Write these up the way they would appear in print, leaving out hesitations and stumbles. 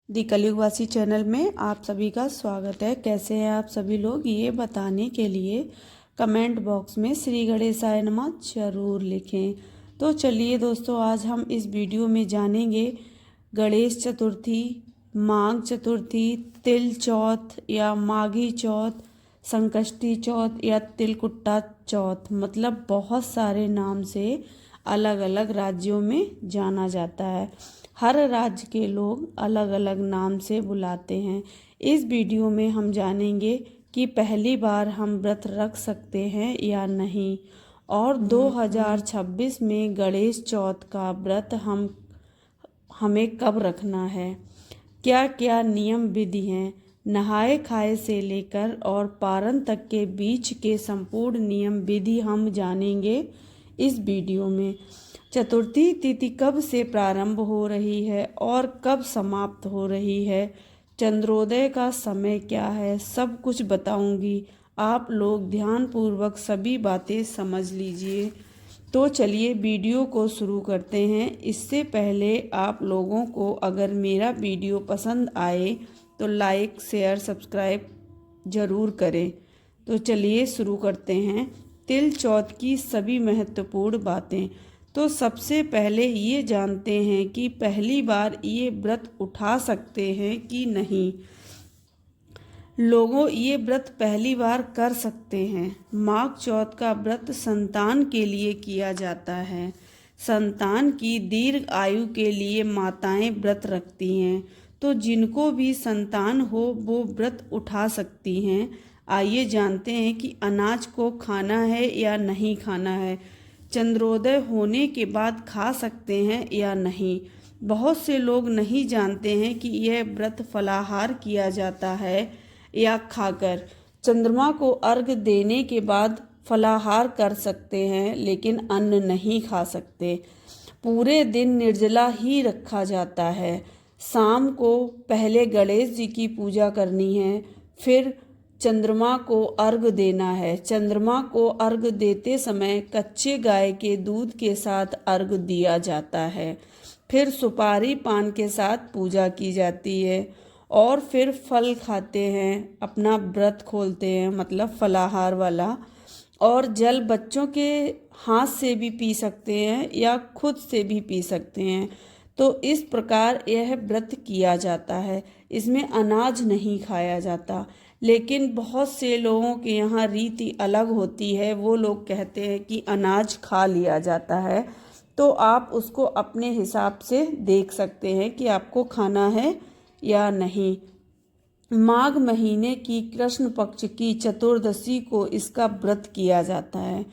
दी कलयुगवासी channel में आप सभी का स्वागत है। कैसे हैं आप सभी लोग, ये बताने के लिए कमेंट बॉक्स में श्री गणेशाय नमः जरूर लिखें। तो चलिए दोस्तों, आज हम इस वीडियो में जानेंगे गणेश चतुर्थी, माघ चतुर्थी, तिल चौथ या माघी चौथ, संकष्टी चौथ या तिलकुट्टा चौथ, मतलब बहुत सारे नाम से अलग अलग राज्यों में जाना जाता है। हर राज्य के लोग अलग अलग नाम से बुलाते हैं। इस वीडियो में हम जानेंगे कि पहली बार हम व्रत रख सकते हैं या नहीं, और 2026 में गणेश चौथ का व्रत हमें कब रखना है, क्या क्या नियम विधि हैं, नहाए खाए से लेकर और पारण तक के बीच के संपूर्ण नियम विधि हम जानेंगे इस वीडियो में। चतुर्थी तिथि कब से प्रारंभ हो रही है और कब समाप्त हो रही है, चंद्रोदय का समय क्या है, सब कुछ बताऊंगी। आप लोग ध्यानपूर्वक सभी बातें समझ लीजिए। तो चलिए वीडियो को शुरू करते हैं। इससे पहले आप लोगों को अगर मेरा वीडियो पसंद आए तो लाइक शेयर सब्सक्राइब ज़रूर करें। तो चलिए शुरू करते हैं। तिल चौथ की सभी महत्वपूर्ण बातें। तो सबसे पहले ये जानते हैं कि पहली बार ये व्रत उठा सकते हैं कि नहीं। लोगों, ये व्रत पहली बार कर सकते हैं। माघ चौथ का व्रत संतान के लिए किया जाता है। संतान की दीर्घ आयु के लिए माताएं व्रत रखती हैं, तो जिनको भी संतान हो वो व्रत उठा सकती हैं। आइए जानते हैं कि अनाज को खाना है या नहीं खाना है, चंद्रोदय होने के बाद खा सकते हैं या नहीं। बहुत से लोग नहीं जानते हैं कि यह व्रत फलाहार किया जाता है या खाकर। चंद्रमा को अर्घ देने के बाद फलाहार कर सकते हैं, लेकिन अन्न नहीं खा सकते। पूरे दिन निर्जला ही रखा जाता है। शाम को पहले गणेश जी की पूजा करनी है, फिर चंद्रमा को अर्घ देना है। चंद्रमा को अर्घ देते समय कच्चे गाय के दूध के साथ अर्घ दिया जाता है। फिर सुपारी पान के साथ पूजा की जाती है और फिर फल खाते हैं, अपना व्रत खोलते हैं, मतलब फलाहार वाला। और जल बच्चों के हाथ से भी पी सकते हैं या खुद से भी पी सकते हैं। तो इस प्रकार यह व्रत किया जाता है। इसमें अनाज नहीं खाया जाता, लेकिन बहुत से लोगों के यहाँ रीति अलग होती है। वो लोग कहते हैं कि अनाज खा लिया जाता है। तो आप उसको अपने हिसाब से देख सकते हैं कि आपको खाना है या नहीं। माघ महीने की कृष्ण पक्ष की चतुर्दशी को इसका व्रत किया जाता है,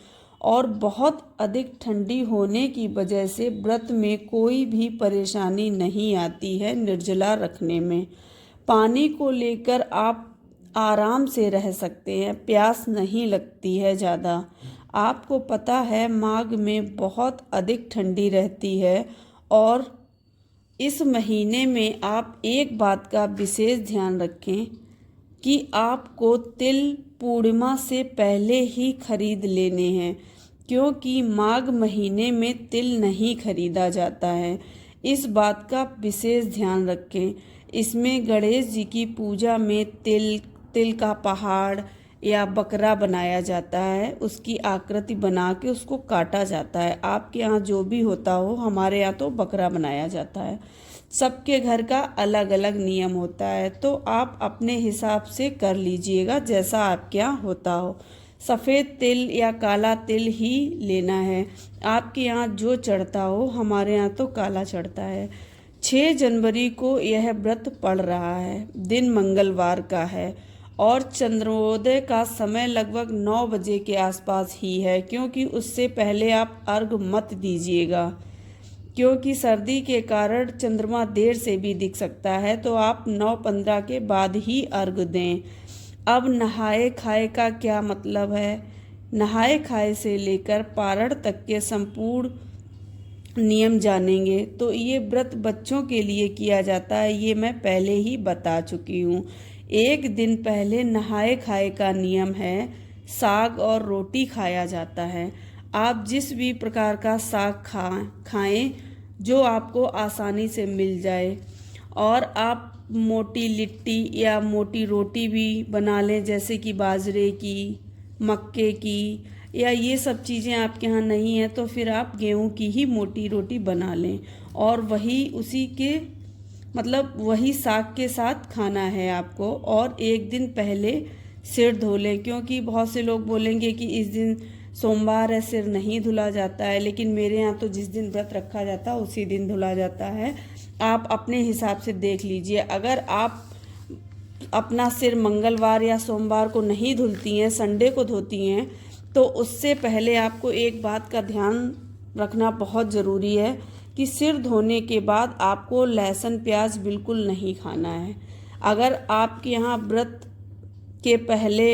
और बहुत अधिक ठंडी होने की वजह से व्रत में कोई भी परेशानी नहीं आती है निर्जला रखने में। पानी को लेकर आप आराम से रह सकते हैं, प्यास नहीं लगती है ज़्यादा। आपको पता है माघ में बहुत अधिक ठंडी रहती है, और इस महीने में आप एक बात का विशेष ध्यान रखें कि आपको तिल पूर्णिमा से पहले ही खरीद लेने हैं, क्योंकि माघ महीने में तिल नहीं खरीदा जाता है। इस बात का विशेष ध्यान रखें। इसमें गणेश जी की पूजा में तिल का पहाड़ या बकरा बनाया जाता है, उसकी आकृति बना के उसको काटा जाता है। आपके यहाँ जो भी होता हो, हमारे यहाँ तो बकरा बनाया जाता है। सबके घर का अलग अलग नियम होता है, तो आप अपने हिसाब से कर लीजिएगा जैसा आपके यहाँ होता हो। सफ़ेद तिल या काला तिल ही लेना है। आपके यहाँ जो चढ़ता हो, हमारे यहाँ तो काला चढ़ता है। 6 जनवरी को यह व्रत पड़ रहा है। दिन मंगलवार का है और चंद्रोदय का समय लगभग 9 बजे के आसपास ही है, क्योंकि उससे पहले आप अर्घ मत दीजिएगा, क्योंकि सर्दी के कारण चंद्रमा देर से भी दिख सकता है। तो आप 9:15 के बाद ही अर्घ दें। अब नहाए खाए का क्या मतलब है। नहाए खाए से लेकर पारण तक के संपूर्ण नियम जानेंगे। तो ये व्रत बच्चों के लिए किया जाता है, ये मैं पहले ही बता चुकी हूँ। एक दिन पहले नहाए खाए का नियम है, साग और रोटी खाया जाता है। आप जिस भी प्रकार का साग खाएं जो आपको आसानी से मिल जाए। और आप मोटी लिट्टी या मोटी रोटी भी बना लें, जैसे कि बाजरे की, मक्के की, या ये सब चीज़ें आपके यहाँ नहीं है तो फिर आप गेहूं की ही मोटी रोटी बना लें और वही उसी के मतलब वही साग के साथ खाना है आपको। और एक दिन पहले सिर धो लें, क्योंकि बहुत से लोग बोलेंगे कि इस दिन सोमवार है, सिर नहीं धुला जाता है, लेकिन मेरे यहाँ तो जिस दिन व्रत रखा जाता है उसी दिन धुला जाता है। आप अपने हिसाब से देख लीजिए। अगर आप अपना सिर मंगलवार या सोमवार को नहीं धुलती हैं, संडे को धोती हैं, तो उससे पहले आपको एक बात का ध्यान रखना बहुत ज़रूरी है कि सिर धोने के बाद आपको लहसुन प्याज बिल्कुल नहीं खाना है। अगर आपके यहाँ व्रत के पहले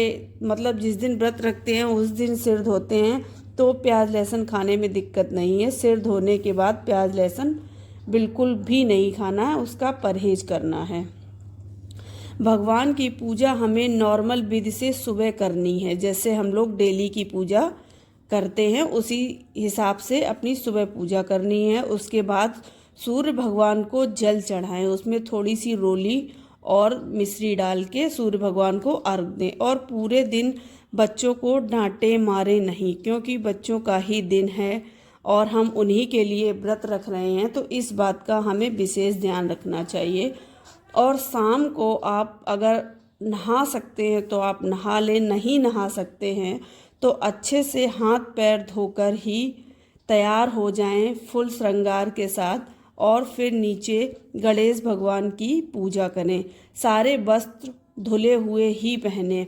मतलब जिस दिन व्रत रखते हैं उस दिन सिर धोते हैं तो प्याज लहसुन खाने में दिक्कत नहीं है। सिर धोने के बाद प्याज लहसुन बिल्कुल भी नहीं खाना है, उसका परहेज करना है। भगवान की पूजा हमें नॉर्मल विधि से सुबह करनी है, जैसे हम लोग डेली की पूजा करते हैं उसी हिसाब से अपनी सुबह पूजा करनी है। उसके बाद सूर्य भगवान को जल चढ़ाएं, उसमें थोड़ी सी रोली और मिश्री डाल के सूर्य भगवान को अर्घ दें। और पूरे दिन बच्चों को डांटे मारे नहीं, क्योंकि बच्चों का ही दिन है और हम उन्हीं के लिए व्रत रख रहे हैं, तो इस बात का हमें विशेष ध्यान रखना चाहिए। और शाम को आप अगर नहा सकते हैं तो आप नहा लें, नहीं नहा सकते हैं तो अच्छे से हाथ पैर धोकर ही तैयार हो जाएं फुल श्रृंगार के साथ, और फिर नीचे गणेश भगवान की पूजा करें। सारे वस्त्र धुले हुए ही पहने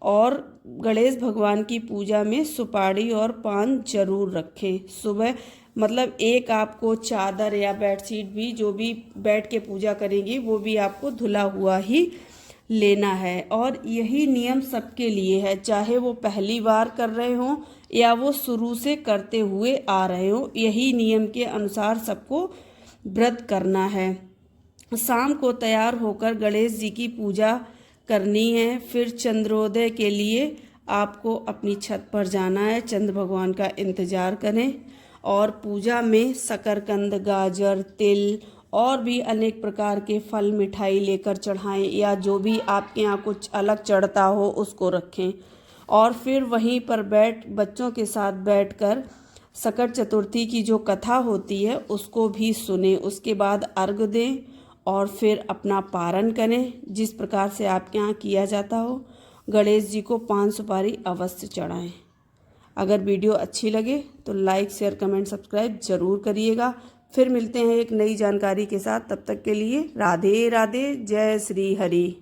और गणेश भगवान की पूजा में सुपारी और पान जरूर रखें। सुबह मतलब एक आपको चादर या बेडशीट भी, जो भी बैठ के पूजा करेंगी वो भी आपको धुला हुआ ही लेना है। और यही नियम सबके लिए है, चाहे वो पहली बार कर रहे हों या वो शुरू से करते हुए आ रहे हों, यही नियम के अनुसार सबको व्रत करना है। शाम को तैयार होकर गणेश जी की पूजा करनी है। फिर चंद्रोदय के लिए आपको अपनी छत पर जाना है, चंद्र भगवान का इंतजार करें और पूजा में शकरकंद, गाजर, तिल और भी अनेक प्रकार के फल मिठाई लेकर चढ़ाएं, या जो भी आपके यहाँ कुछ अलग चढ़ता हो उसको रखें। और फिर वहीं पर बच्चों के साथ बैठकर सकट चतुर्थी की जो कथा होती है उसको भी सुने। उसके बाद अर्घ दें और फिर अपना पारण करें, जिस प्रकार से आपके यहाँ किया जाता हो। गणेश जी को पान सुपारी अवश्य चढ़ाएं। अगर वीडियो अच्छी लगे तो लाइक, शेयर, कमेंट, सब्सक्राइब जरूर करिएगा। फिर मिलते हैं एक नई जानकारी के साथ, तब तक के लिए राधे राधे, जय श्री हरि।